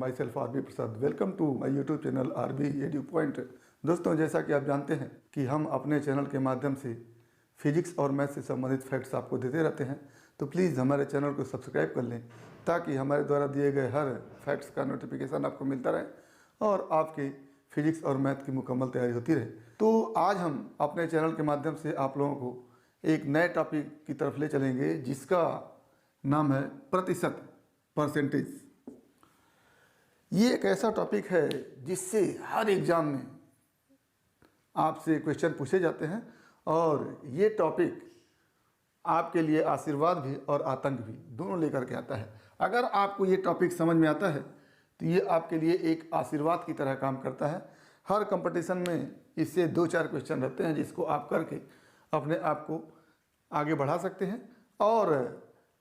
My self RB Prasad. Welcome to my YouTube channel RB edu point. दोस्तों, जैसा कि आप जानते हैं कि हम अपने चैनल के माध्यम से फिजिक्स और मैथ से संबंधित फैक्ट्स आपको देते रहते हैं, तो प्लीज़ हमारे चैनल को सब्सक्राइब कर लें ताकि हमारे द्वारा दिए गए हर फैक्ट्स का नोटिफिकेशन आपको मिलता रहे और आपकी फिजिक्स और मैथ की मुकम्मल तैयारी होती रहे। तो आज हम अपने चैनल के माध्यम से आप लोगों को एक नए टॉपिक की तरफ ले चलेंगे जिसका नाम है प्रतिशत, परसेंटेज। ये एक ऐसा टॉपिक है जिससे हर एग्ज़ाम में आपसे क्वेश्चन पूछे जाते हैं और ये टॉपिक आपके लिए आशीर्वाद भी और आतंक भी दोनों लेकर के आता है। अगर आपको ये टॉपिक समझ में आता है तो ये आपके लिए एक आशीर्वाद की तरह काम करता है। हर कंपटीशन में इससे 2-4 क्वेश्चन रहते हैं जिसको आप करके अपने आप को आगे बढ़ा सकते हैं। और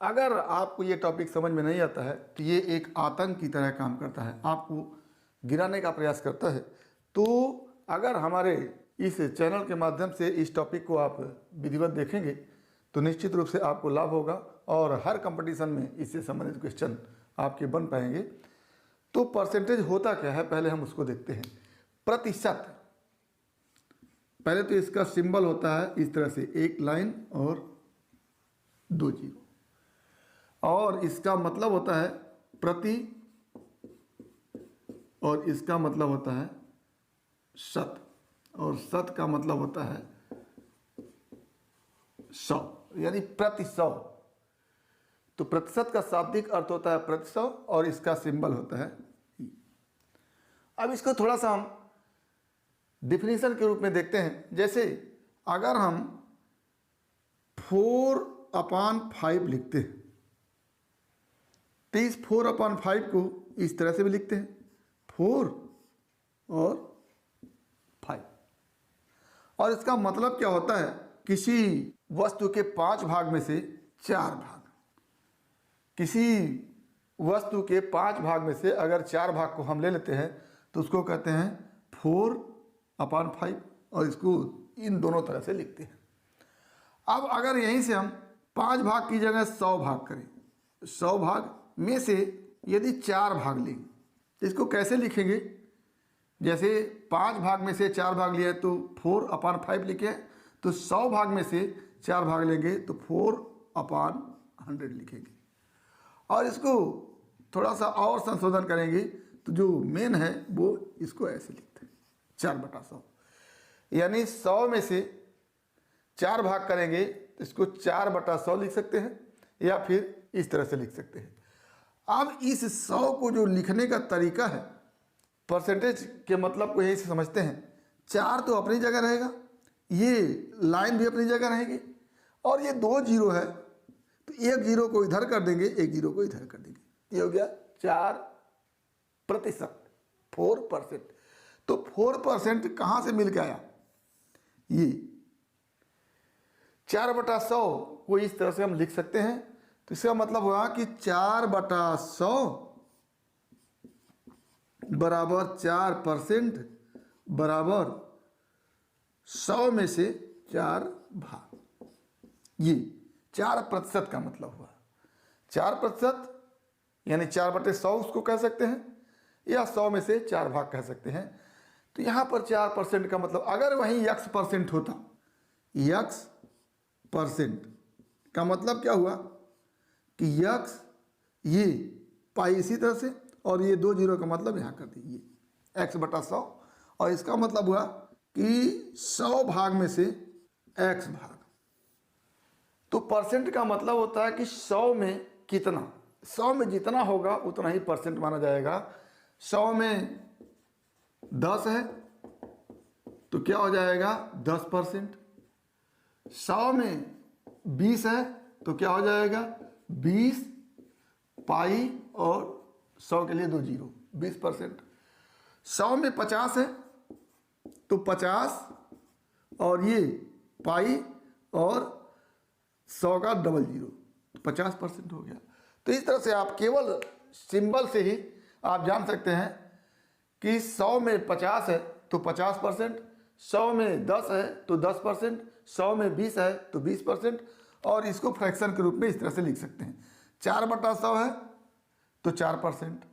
अगर आपको ये टॉपिक समझ में नहीं आता है तो ये एक आतंक की तरह काम करता है, आपको गिराने का प्रयास करता है। तो अगर हमारे इस चैनल के माध्यम से इस टॉपिक को आप विधिवत देखेंगे तो निश्चित रूप से आपको लाभ होगा और हर कंपटीशन में इससे संबंधित क्वेश्चन आपके बन पाएंगे। तो परसेंटेज होता क्या है, पहले हम उसको देखते हैं। प्रतिशत, पहले तो इसका सिंबल होता है इस तरह से, एक लाइन और 2 जीरो, और इसका मतलब होता है प्रति और इसका मतलब होता है शत, और शत का मतलब होता है 100, यानी प्रति 100। तो प्रतिशत का शाब्दिक अर्थ होता है प्रति 100 और इसका सिंबल होता है ई। अब इसको थोड़ा सा हम डिफिनीशन के रूप में देखते हैं। जैसे अगर हम 4/5 लिखते हैं तो इस 4/5 को इस तरह से भी लिखते हैं, 4 और 5। और इसका मतलब क्या होता है, किसी वस्तु के 5 भाग में से 4 भाग, किसी वस्तु के 5 भाग में से अगर 4 भाग को हम ले लेते हैं तो उसको कहते हैं 4/5, और इसको इन दोनों तरह से लिखते हैं। अब अगर यहीं से हम 5 भाग की जगह 100 भाग करें, 100 भाग में से यदि 4 भाग लें तो इसको कैसे लिखेंगे? जैसे 5 भाग में से 4 भाग लिए तो 4/5 लिखे, तो 100 भाग में से 4 भाग लेंगे तो 4/100 लिखेंगे। और इसको थोड़ा सा और संशोधन करेंगे तो जो मेन है वो इसको ऐसे लिखते हैं 4/100, यानी 100 में से 4 भाग करेंगे तो इसको 4/100 लिख सकते हैं या फिर इस तरह से लिख सकते हैं। अब इस 100 को जो लिखने का तरीका है, परसेंटेज के मतलब को यही से समझते हैं। 4 तो अपनी जगह रहेगा, ये लाइन भी अपनी जगह रहेगी, और ये 2 जीरो है तो 1 जीरो को इधर कर देंगे, 1 जीरो को इधर कर देंगे। ये हो गया 4%, 4%। तो 4% कहाँ से मिल के आया? ये 4/100 को इस तरह से हम लिख सकते हैं। तो इसका मतलब हुआ कि 4/100 बराबर 4% बराबर 100 में से 4 भाग। ये 4% का मतलब हुआ। 4% यानी 4/100 उसको कह सकते हैं या 100 में से 4 भाग कह सकते हैं। तो यहाँ पर 4% का मतलब, अगर वहीं x% होता, x% का मतलब क्या हुआ कि x, ये पाई इसी तरह से, और ये 2 जीरो का मतलब यहाँ कर दीजिए x/100, और इसका मतलब हुआ कि 100 भाग में से x भाग। तो परसेंट का मतलब होता है कि 100 में कितना, 100 में जितना होगा उतना ही परसेंट माना जाएगा। 100 में 10 है तो क्या हो जाएगा 10%। 100 में 20 है तो क्या हो जाएगा 20 पाई और 100 के लिए 2 जीरो, 20%। 100 में 50 है तो 50 और ये पाई और 100 का डबल जीरो, 50% हो गया। तो इस तरह से आप केवल सिंबल से ही आप जान सकते हैं कि 100 में 50 है तो 50%, 100 में 10 है तो 10%, 100 में 20 है तो 20%, और इसको फ्रैक्शन के रूप में इस तरह से लिख सकते हैं। 4/100 है तो 4%,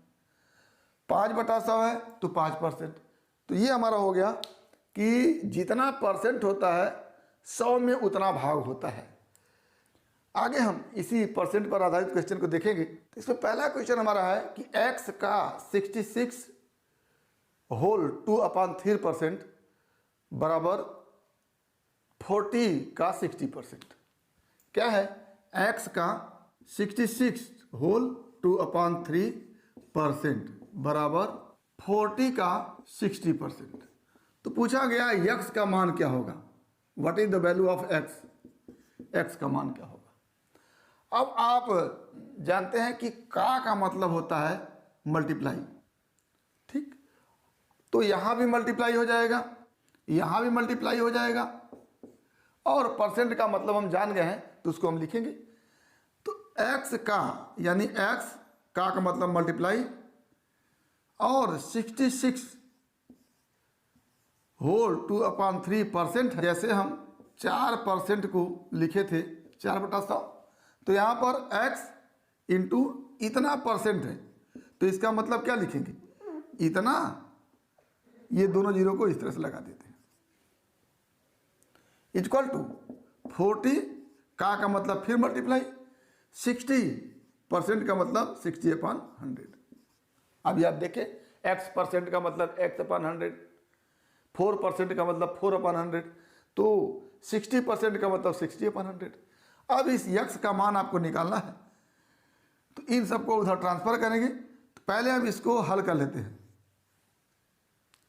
5/100 है तो 5%। तो ये हमारा हो गया कि जितना परसेंट होता है 100 में उतना भाग होता है। आगे हम इसी परसेंट पर आधारित क्वेश्चन को देखेंगे। तो इसमें पहला क्वेश्चन हमारा है कि x का 66 होल 2/3% बराबर 40 का 60%। क्या है? x का 66 होल 2/3% बराबर 40 का 60%। तो पूछा गया x का मान क्या होगा, what is the value of x, x का मान क्या होगा। अब आप जानते हैं कि का मतलब होता है मल्टीप्लाई, ठीक। तो यहां भी मल्टीप्लाई हो जाएगा, यहां भी मल्टीप्लाई हो जाएगा, और परसेंट का मतलब हम जान गए हैं तो उसको हम लिखेंगे। तो x का यानी x का मतलब मल्टीप्लाई, और 66 होल 2/3%, जैसे हम 4% को लिखे थे 4/100, तो यहाँ पर x इंटू इतना परसेंट है, तो इसका मतलब क्या लिखेंगे, इतना, ये दोनों जीरो को इस तरह से लगा देते हैं, इक्वल टू 40 का मतलब फिर मल्टीप्लाई, 60% का मतलब 60/100। अभी आप देखें x परसेंट का मतलब x/100, 4% का मतलब 4/100, तो 60% का मतलब 60/100। अब इस x का मान आपको निकालना है, तो इन सबको उधर ट्रांसफर करेंगे। तो पहले हम इसको हल कर लेते हैं,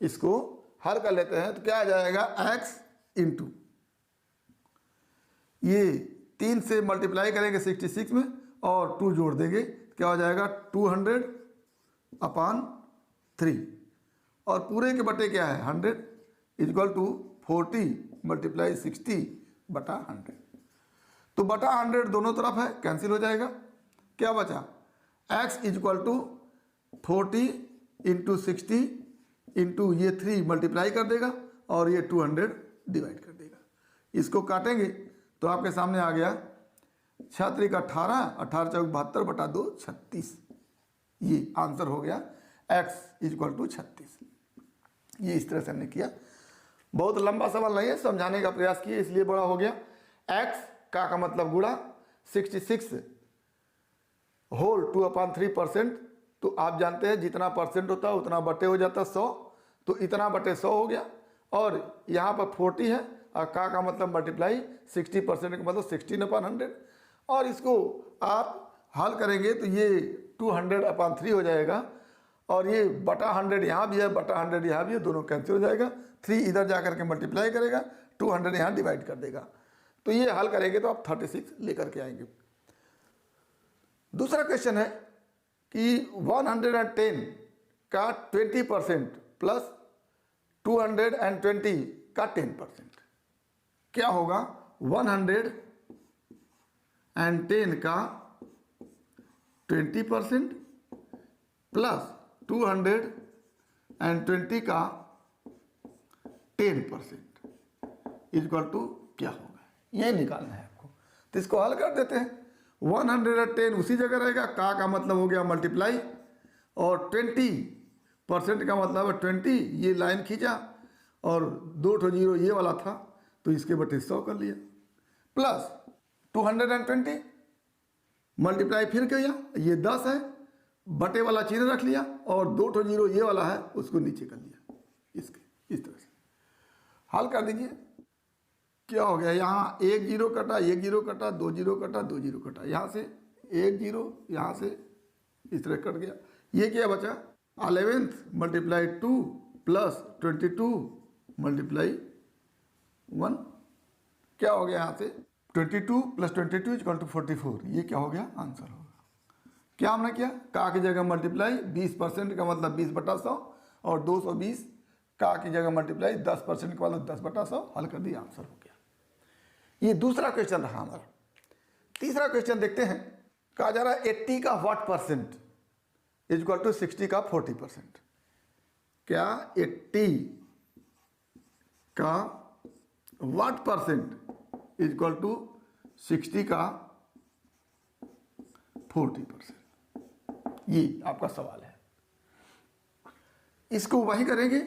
इसको हल कर लेते हैं। तो क्या आ जाएगा, x इंटू ये 3 से मल्टीप्लाई करेंगे 66 में और 2 जोड़ देंगे, क्या हो जाएगा 200/3, और पूरे के बटे क्या है 100, इक्वल टू 40 × 60/100। तो बटा 100 दोनों तरफ है, कैंसिल हो जाएगा। क्या बचा, x इक्वल टू 40 × 60 इंटू ये 3 मल्टीप्लाई कर देगा और ये 200 डिवाइड कर देगा। इसको काटेंगे तो आपके सामने आ गया 6 × 18, 18 × 72/2 36। ये आंसर हो गया x इक्वल टू 36। ये इस तरह से हमने किया। बहुत लंबा सवाल नहीं है, समझाने का प्रयास किए इसलिए बड़ा हो गया। x का मतलब गुणा 66 होल 2/3%, तो आप जानते हैं जितना परसेंट होता है उतना बटे हो जाता है 100, तो इतना बटे 100 हो गया। और यहाँ पर 40 है और का मतलब मल्टीप्लाई 60% का मतलब 16/100, और इसको आप हल करेंगे तो ये 200/3 हो जाएगा, और ये बटा 100 यहाँ भी है, बटा 100 यहाँ भी है, दोनों कैंसिल हो जाएगा। 3 इधर जा करके मल्टीप्लाई करेगा, 200 यहाँ डिवाइड कर देगा। तो ये हल करेंगे तो आप 36 लेकर के आएंगे। दूसरा क्वेश्चन है कि 110 का 20% प्लस 220 का 10%। क्या होगा, 110 का 20% प्लस 220 का 10% इक्वल टू क्या होगा, ये निकालना है आपको। तो इसको हल कर देते हैं। 110 उसी जगह रहेगा, का मतलब हो गया मल्टीप्लाई, और 20% का मतलब है 20, ये लाइन खींचा और 2 0 ये वाला था तो इसके बटे 100 कर लिया, प्लस 220 मल्टीप्लाई फिर किया, ये 10 है, बटे वाला चिन्ह रख लिया, और 2 0 ये वाला है उसको नीचे कर लिया, इसके इस तरह से हल कर दीजिए। क्या हो गया, यहाँ 1 0 कटा, 1 0 कटा, 2 0 कटा, 2 0 कटा, यहाँ से 1 0, यहाँ से इस तरह कट गया। ये क्या बचा, 11 × 2 प्लस 22 × 1, क्या हो गया यहाँ से 22 + 22 = 44। ये क्या हो गया, आंसर होगा। क्या हमने किया, का की जगह मल्टीप्लाई, 20% का मतलब 20/100, और 220 का की जगह मल्टीप्लाई 10% का मतलब 10/100, हल कर दिया, आंसर हो गया। ये दूसरा क्वेश्चन रहा हमारा। तीसरा क्वेश्चन देखते हैं। कहा जा रहा है 80 का व्हाट परसेंट इक्वल टू 60 का 40%। क्या 80 का व्हाट परसेंट इक्वल टू 60 का 40%? ये आपका सवाल है। इसको वही करेंगे,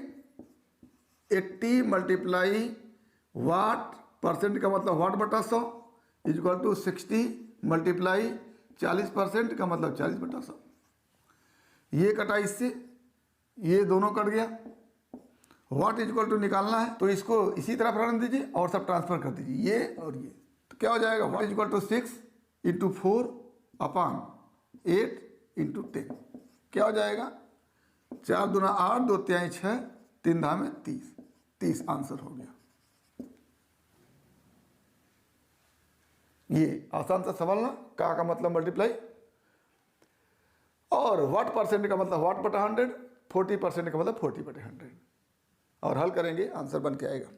80 मल्टीप्लाई वाट परसेंट का मतलब वाट बटा 100 इक्वल टू 60 मल्टीप्लाई 40% का मतलब 40 बटा 100। ये कटा इससे, ये दोनों कट गया। वाट इक्वल टू निकालना है तो इसको इसी तरफ रख दीजिए और सब ट्रांसफर कर दीजिए, ये और ये। तो क्या हो जाएगा, what equal to 6 into 4 upon 8 into 10। क्या हो जाएगा, 4 दूना 8, 2 तिहाई 6, 3 धामे 30 आंसर हो गया। ये आसान सा सवाल ना, का मतलब मल्टीप्लाई, और वाट परसेंट का मतलब वाट बटा 100, 40% का मतलब 40 बटे 100, और हल करेंगे आंसर बन के आएगा।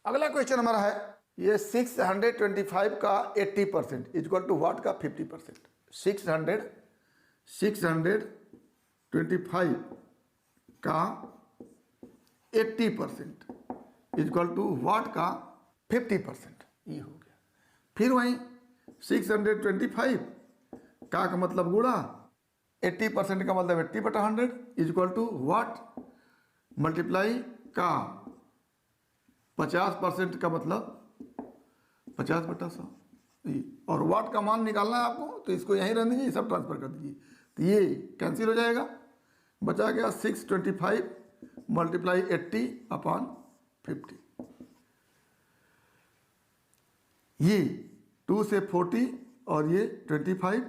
अगला क्वेश्चन हमारा है ये 625 का 80% इक्वल टू वाट का 50%। 625 का 80% इक्वल टू वाट का 50%, ये हो गया। फिर वहीं 625 का मतलब गुणा 80% का मतलब 80 बटा 100 इक्वल टू वाट मल्टीप्लाई का 50% का मतलब 50 बटा 100, और वाट का मान निकालना है आपको, तो इसको यहीं रहने दीजिए, सब ट्रांसफर कर दीजिए, तो ये कैंसिल हो जाएगा। बचा गया 625 मल्टीप्लाई 80 अपान 50। ये 2 से 40 और ये 25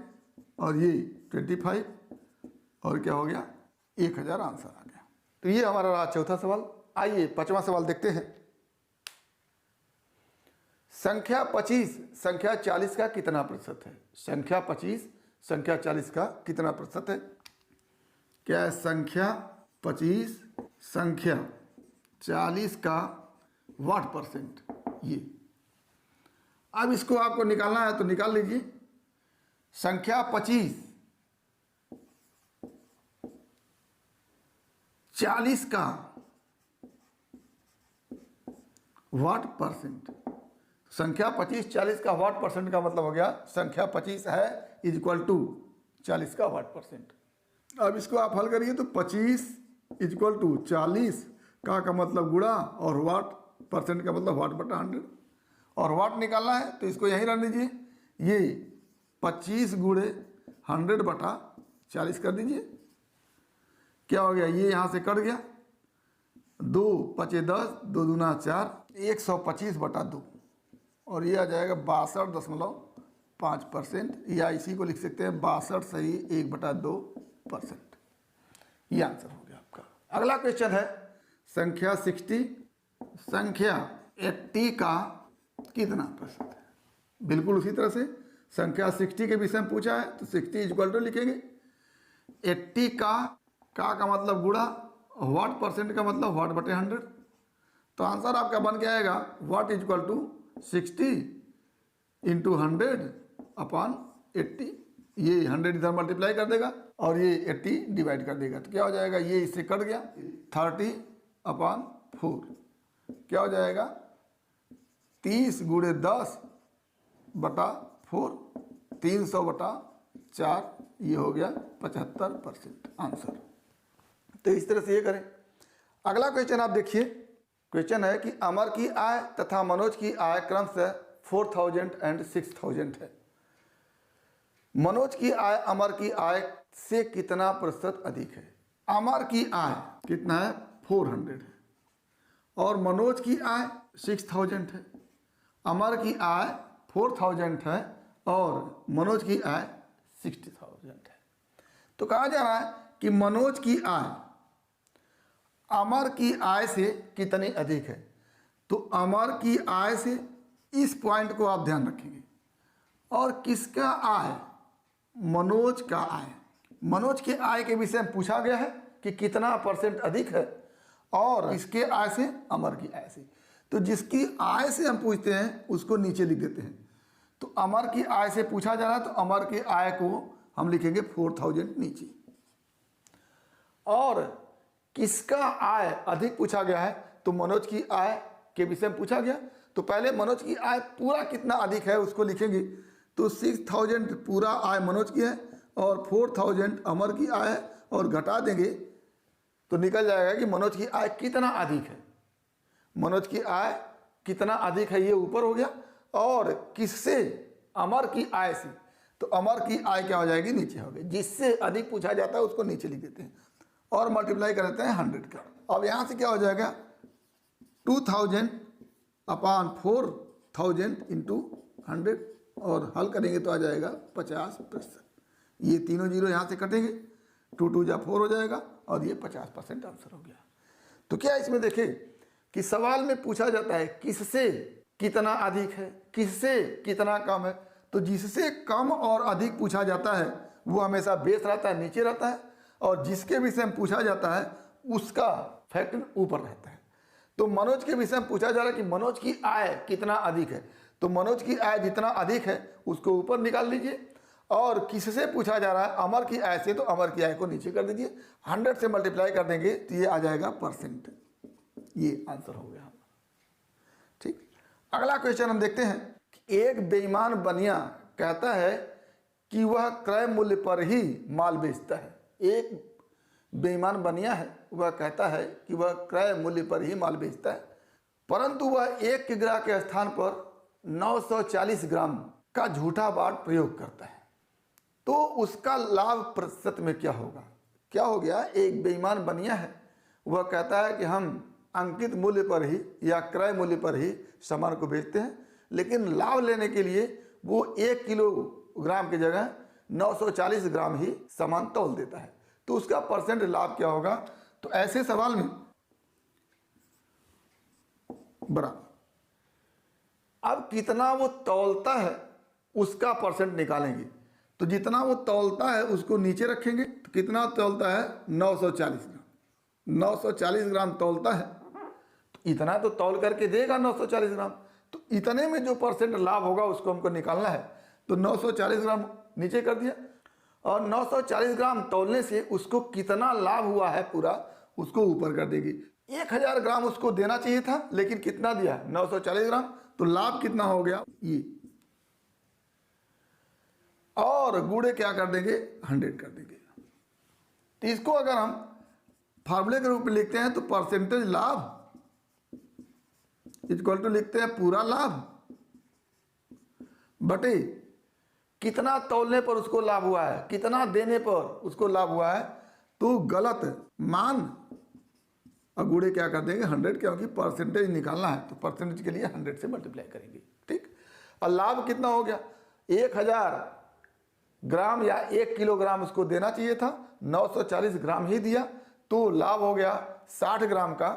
और ये 25 और क्या हो गया 1000 आंसर आ गया। तो ये हमारा रहा चौथा सवाल। आइए पांचवा सवाल देखते हैं। संख्या 25 संख्या 40 का कितना प्रतिशत है? संख्या 25 संख्या 40 का कितना प्रतिशत है? क्या है? संख्या 25 संख्या 40 का वाट परसेंट। ये अब इसको आपको निकालना है तो निकाल लीजिए। संख्या 25 40 का वाट परसेंट। संख्या 25 40 का वाट परसेंट का मतलब हो गया संख्या 25 है इक्वल टू 40 का वाट परसेंट। अब इसको आप हल करिए तो 25 इक्वल टू 40 का मतलब गुणा और वाट परसेंट का मतलब वाट बटा 100, और वाट निकालना है तो इसको यहीं रख दीजिए। ये 25 गुणे 100 बटा 40 कर दीजिए। क्या हो गया? ये यहाँ से कट गया, 2 पचे 10, 2 दूना 4, 125 बटा 2, और ये आ जाएगा 62.5%, या इसी को लिख सकते हैं 62 सही 1/2%। ये आंसर हो गया आपका। अगला क्वेश्चन है संख्या 60 संख्या 80 का कितना प्रतिशत है? बिल्कुल उसी तरह से संख्या 60 के विषय में पूछा है तो 60 इक्वल टू लिखेंगे 80 का मतलब गुणा वाट परसेंट का मतलब वाट बटे 100, तो आंसर आपका बन के आएगा वाट इक्वल टू 60 इंटू 100 अपान 80। ये 100 इधर मल्टीप्लाई कर देगा और ये 80 डिवाइड कर देगा, तो क्या हो जाएगा? ये इससे कट गया 30/4। क्या हो जाएगा? 30 गुणे 10 बटा 4, 300/4, ये हो गया 75% आंसर। तो इस तरह से ये करें। अगला क्वेश्चन आप देखिए। क्वेश्चन है कि अमर की आय तथा मनोज की आय क्रमशः 4000 एंड 6000 है। मनोज की आय अमर की आय से कितना प्रतिशत अधिक है? अमर की आय कितना है? 400 है, और मनोज की आय 6000 है। अमर की आय 4000 है और मनोज की आय 60000 है। तो कहा जा रहा है कि मनोज की आय अमर की आय से कितनी अधिक है। तो अमर की आय से इस पॉइंट को आप ध्यान रखेंगे, और किसका आय? मनोज का आय। मनोज के आय के विषय में पूछा गया है कि कितना परसेंट अधिक है, और इसके आय से अमर की आय से। तो जिसकी आय से हम पूछते हैं उसको नीचे लिख देते हैं। तो अमर की आय से पूछा जा रहा है तो अमर की आय को हम लिखेंगे 4000 नीचे, और किसका आय अधिक पूछा गया है तो मनोज की आय के विषय में पूछा गया। तो पहले मनोज की आय पूरा कितना अधिक है उसको लिखेंगे। तो 6000 पूरा आय मनोज की है और 4000 अमर की आय है, और घटा देंगे तो निकल जाएगा कि मनोज की आय कितना अधिक है। मनोज की आय कितना अधिक है ये ऊपर हो गया, और किससे, अमर की आय से, तो अमर की आय क्या हो जाएगी, नीचे हो गई। जिससे अधिक पूछा जाता है उसको नीचे लिख देते हैं और मल्टीप्लाई कर देते हैं 100 का। अब यहाँ से क्या हो जाएगा, 2000 अपान 4000 इंटू 100, और हल करेंगे तो आ जाएगा 50%। ये तीनों जीरो यहाँ से कटेंगे, 2 2 जा 4 हो जाएगा, और ये 50% आंसर हो गया। तो क्या इसमें देखें कि सवाल में पूछा जाता है किससे कितना अधिक है, किससे कितना कम है। तो जिससे कम और अधिक पूछा जाता है वो हमेशा बेस रहता है, नीचे रहता है, और जिसके विषय में पूछा जाता है उसका फैक्टर ऊपर रहता है। तो मनोज के विषय में पूछा जा रहा है कि मनोज की आय कितना अधिक है, तो मनोज की आय जितना अधिक है उसको ऊपर निकाल लीजिए, और किससे पूछा जा रहा है, अमर की आय से, तो अमर की आय को नीचे कर दीजिए। 100 से मल्टीप्लाई कर देंगे तो ये आ जाएगा %। ये आंसर हो गया। ठीक, अगला क्वेश्चन हम देखते हैं कि एक बेईमान बनिया कहता है कि वह क्रय मूल्य पर ही माल बेचता है। एक बेईमान बनिया है, वह कहता है कि वह क्रय मूल्य पर ही माल बेचता है, परंतु वह 1 किग्रा के स्थान पर 940 ग्राम का झूठा बाट प्रयोग करता है, तो उसका लाभ प्रतिशत में क्या होगा। क्या हो गया, एक बेईमान बनिया है, वह कहता है कि हम अंकित मूल्य पर ही या क्रय मूल्य पर ही सामान को बेचते हैं, लेकिन लाभ लेने के लिए वो 1 किलोग्राम की जगह 940 ग्राम ही सामान तौल देता है, तो उसका % लाभ क्या होगा। तो ऐसे सवाल में बराबर, अब कितना वो तौलता है उसका % निकालेंगे। तो जितना वो तौलता है उसको नीचे रखेंगे, तो कितना तौलता है, 940 ग्राम। 940 ग्राम तौलता है, तो इतना तो तौल करके देगा 940 ग्राम, तो इतने में जो % लाभ होगा उसको हमको निकालना है। तो 940 ग्राम नीचे कर दिया, और 940 ग्राम तौलने से उसको कितना लाभ हुआ है पूरा उसको ऊपर कर देगी। 1000 ग्राम उसको देना चाहिए था, लेकिन कितना दिया, 940 ग्राम, तो लाभ कितना हो गया ये, और गुणे क्या कर देंगे, 100 कर देंगे। तो इसको अगर हम फार्मूले के रूप में लिखते हैं तो % लाभ इक्वल टू लिखते हैं पूरा लाभ बटे कितना तौलने पर उसको लाभ हुआ है, कितना देने पर उसको लाभ हुआ है, तो गलत मान, और गुणे क्या कर देंगे 100, क्योंकि % निकालना है, तो % के लिए 100 से मल्टीप्लाई करेंगे। ठीक, और लाभ कितना हो गया, 1000 ग्राम या 1 किलोग्राम उसको देना चाहिए था, 940 ग्राम ही दिया, तो लाभ हो गया 60 ग्राम का।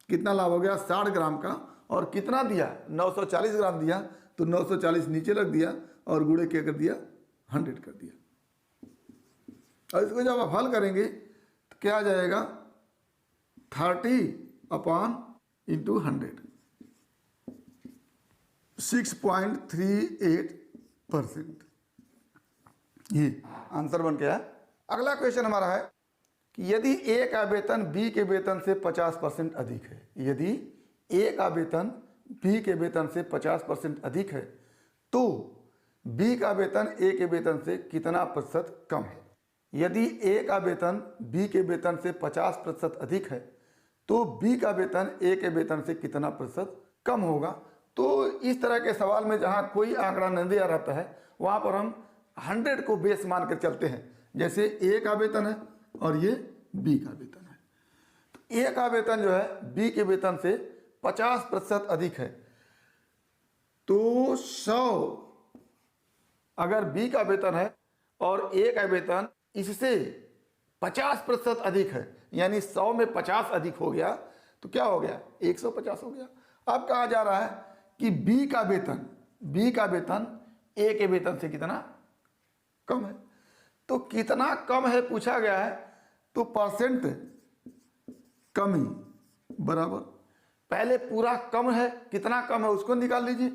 कितना लाभ हो गया, 60 ग्राम का, और कितना दिया, 940 ग्राम दिया, तो 940 नीचे रख दिया, और गुणे क्या कर दिया, 100 कर दिया। और इसको जब आप हल करेंगे तो क्या आ जाएगा, 30/100, 6.38%। ये आंसर बन गया। अगला क्वेश्चन हमारा है कि यदि ए का वेतन बी के वेतन से 50% अधिक है, यदि ए का वेतन बी के वेतन से 50% अधिक है, तो बी का वेतन ए के वेतन से कितना % कम है। यदि ए का वेतन बी के वेतन से 50% अधिक है, तो बी का वेतन ए के वेतन से कितना % कम होगा। तो इस तरह के सवाल में जहाँ कोई आंकड़ा नहीं दिया रहता है, वहाँ पर हम 100 को बेस मानकर चलते हैं। जैसे ए का वेतन है और ये बी का वेतन है, तो ए का वेतन जो है बी के वेतन से 50% अधिक है, तो 100 अगर बी का वेतन है और ए का वेतन इससे 50% अधिक है, यानी 100 में 50 अधिक हो गया, तो क्या हो गया, 150 हो गया। अब कहा जा रहा है कि बी का वेतन ए के वेतन से कितना कम है। तो कितना कम है पूछा गया है, तो % कमी बराबर, पहले पूरा कम है, कितना कम है उसको निकाल लीजिए।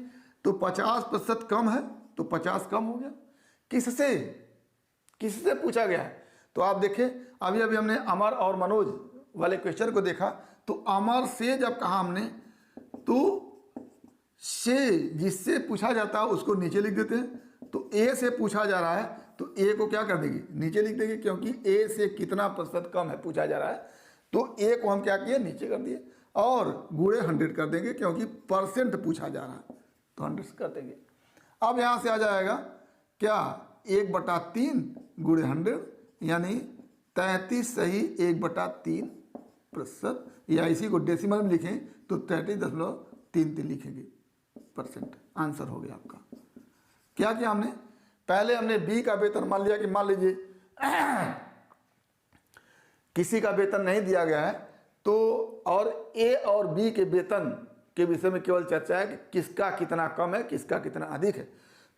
तो 50% कम है, तो 50 कम हो गया। किससे पूछा गया है, तो आप देखें अभी हमने अमर और मनोज वाले क्वेश्चन को देखा, तो अमर से जब कहा हमने, तो से जिससे पूछा जाता है उसको नीचे लिख देते हैं। तो ए से पूछा जा रहा है, तो ए को क्या कर देंगे, नीचे लिख देंगे, क्योंकि ए से कितना % कम है पूछा जा रहा है। तो ए को हम क्या किए, नीचे कर दिए और गुणे 100 कर देंगे, क्योंकि परसेंट पूछा जा रहा है तो 100 से कर देंगे। अब यहाँ से आ जाएगा क्या, 1/3 गुणे 100 यानी 33 सही 1/3%, या इसी को डेसिमल में लिखें तो 33.33 लिखेंगे परसेंट। आंसर हो गया आपका। क्या किया हमने, पहले हमने बी का वेतन मान लिया कि मान लीजिए किसी का वेतन नहीं दिया गया है, तो और ए और बी के वेतन के विषय में केवल चर्चा है कि किसका कितना कम है, किसका कितना अधिक है।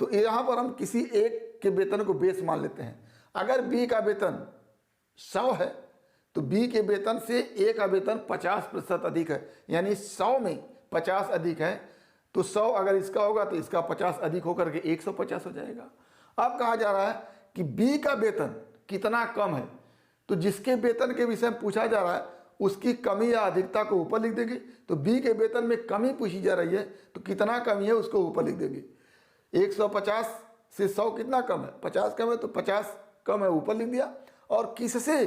तो यहाँ पर हम किसी एक के वेतन को बेस मान लेते हैं। अगर बी का वेतन 100 है तो बी के वेतन से ए का वेतन 50% अधिक है, यानी 100 में 50 अधिक है, तो 100 अगर इसका होगा तो इसका 50 अधिक होकर के 150 हो जाएगा। अब कहा जा रहा है कि बी का वेतन कितना कम है, तो जिसके वेतन के विषय में पूछा जा रहा है उसकी कमी या अधिकता को ऊपर लिख देंगे। तो बी के वेतन में कमी पूछी जा रही है तो कितना कमी है उसको ऊपर लिख देंगे। 150 से 100 कितना कम है, 50 कम है, तो 50 कम है ऊपर लिख दिया। और किससे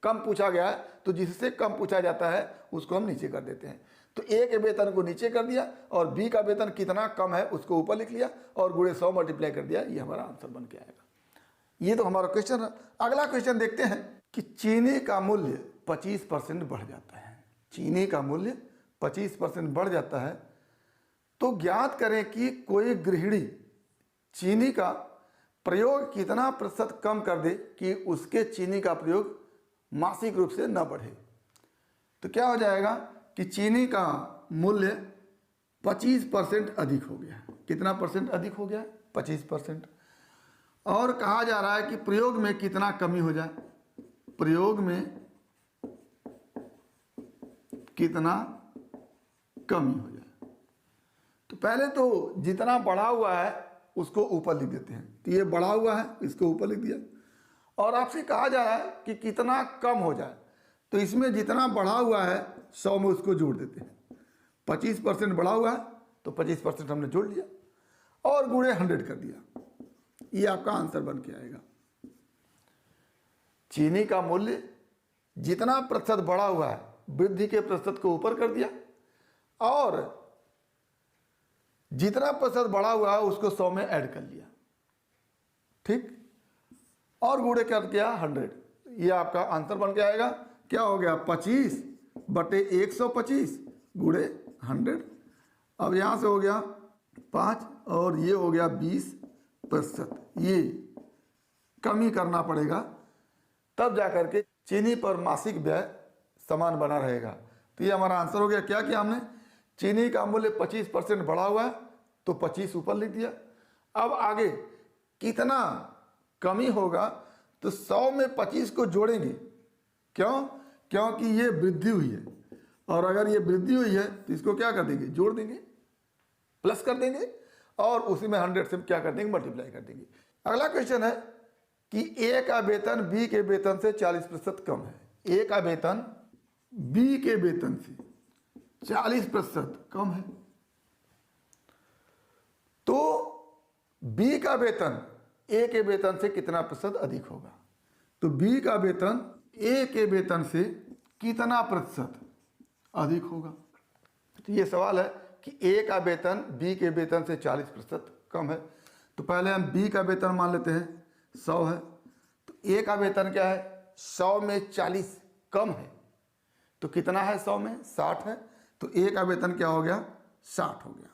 कम पूछा गया है, तो जिससे कम पूछा जाता है उसको हम नीचे कर देते हैं। तो ए के वेतन को नीचे कर दिया और बी का वेतन कितना कम है उसको ऊपर लिख लिया और गुणे 100 मल्टीप्लाई कर दिया। ये हमारा आंसर बन के आएगा। ये तो हमारा क्वेश्चन है। अगला क्वेश्चन देखते हैं कि चीनी का मूल्य 25% बढ़ जाता है। चीनी का मूल्य 25% बढ़ जाता है, तो ज्ञात करें कि कोई गृहिणी चीनी का प्रयोग कितना प्रतिशत कम कर दे कि उसके चीनी का प्रयोग मासिक रूप से न बढ़े। तो क्या हो जाएगा कि चीनी का मूल्य 25% अधिक हो गया। कितना परसेंट अधिक हो गया, 25%। और कहा जा रहा है कि प्रयोग में कितना कमी हो जाए, प्रयोग में कितना कमी हो जाए। तो पहले तो जितना बढ़ा हुआ है उसको ऊपर लिख देते हैं। तो ये बढ़ा हुआ है, इसको ऊपर लिख दिया। और आपसे कहा जा रहा है कि कितना कम हो जाए, तो इसमें जितना बढ़ा हुआ है 100 में उसको जोड़ देते हैं। 25% बढ़ा हुआ है तो 25% हमने जोड़ लिया और गुणे 100 कर दिया। ये आपका आंसर बन के आएगा। चीनी का मूल्य जितना प्रतिशत बढ़ा हुआ है वृद्धि के प्रतिशत को ऊपर कर दिया और जितना प्रतिशत बढ़ा हुआ है उसको 100 में ऐड कर लिया, ठीक, और गुणे कर दिया 100। ये आपका आंसर बन के आएगा। क्या हो गया, 25/125 गुणे 100। अब यहाँ से हो गया 5 और ये हो गया 20%। ये कमी करना पड़ेगा, तब जाकर के चीनी पर मासिक व्यय समान बना रहेगा। तो ये हमारा आंसर हो गया। क्या किया हमने, चीनी का मूल्य 25% बढ़ा हुआ है तो 25 ऊपर लिख दिया। अब आगे कितना कमी होगा, तो 100 में 25 को जोड़ेंगे। क्यों, क्योंकि ये वृद्धि हुई है, और अगर ये वृद्धि हुई है तो इसको क्या कर देंगे, जोड़ देंगे, प्लस कर देंगे, और उसी में 100 से क्या कर देंगे, मल्टीप्लाई कर देंगे। अगला क्वेश्चन है कि ए का वेतन बी के वेतन से 40% कम है। ए का वेतन बी के वेतन से 40% कम है, तो बी का वेतन ए के वेतन से कितना प्रतिशत अधिक होगा। तो बी का वेतन ए के वेतन से कितना प्रतिशत अधिक होगा। तो ये सवाल है कि ए का वेतन बी के वेतन से 40% कम है। तो पहले हम बी का वेतन मान लेते हैं 100 है, तो ए का वेतन क्या है, 100 में 40 कम है, तो कितना है 100 में, 60 है। तो ए का वेतन क्या हो गया, 60 हो गया।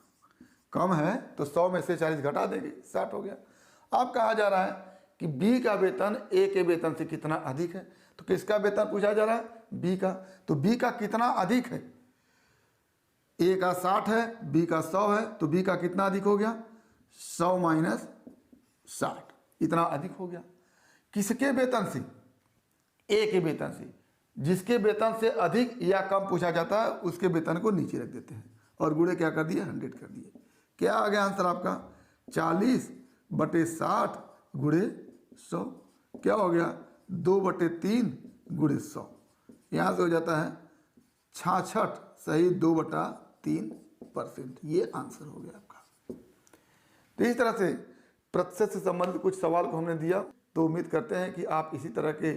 कम है तो 100 में से 40 घटा देंगे, 60 हो गया। अब कहा जा रहा है कि बी का वेतन ए के वेतन से कितना अधिक है। तो किसका वेतन पूछा जा रहा है, बी का। तो बी का कितना अधिक है, ए का 60 है, बी का 100 है, तो बी का कितना अधिक हो गया, 100 माइनस 60, इतना अधिक हो गया। किसके वेतन से, ए के वेतन से। जिसके वेतन से अधिक या कम पूछा जाता है उसके वेतन को नीचे रख देते हैं और गुणे क्या कर दिए, 100 कर दिए। क्या आ गया आंसर आपका, 40/60 गुणे 100। क्या हो गया, 2/3 गुणे 100। यहाँ से हो जाता है 66 सही 2/3%। ये आंसर हो गया आपका। तो इस तरह से प्रतिशत से संबंधित कुछ सवाल को हमने दिया। तो उम्मीद करते हैं कि आप इसी तरह के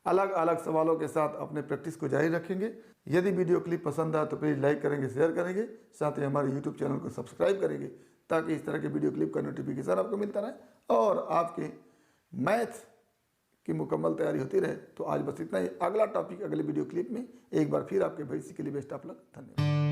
अलग अलग सवालों के साथ अपने प्रैक्टिस को जारी रखेंगे। यदि वीडियो क्लिप पसंद आए तो प्लीज़ लाइक करेंगे, शेयर करेंगे, साथ ही हमारे यूट्यूब चैनल को सब्सक्राइब करेंगे ताकि इस तरह के वीडियो क्लिप का नोटिफिकेशन आपको मिलता रहे और आपके मैथ की मुकम्मल तैयारी होती रहे। तो आज बस इतना ही। अगला टॉपिक अगले वीडियो क्लिप में एक बार फिर आपके भविष्य के लिए बेस्ट ऑफ लक। धन्यवाद।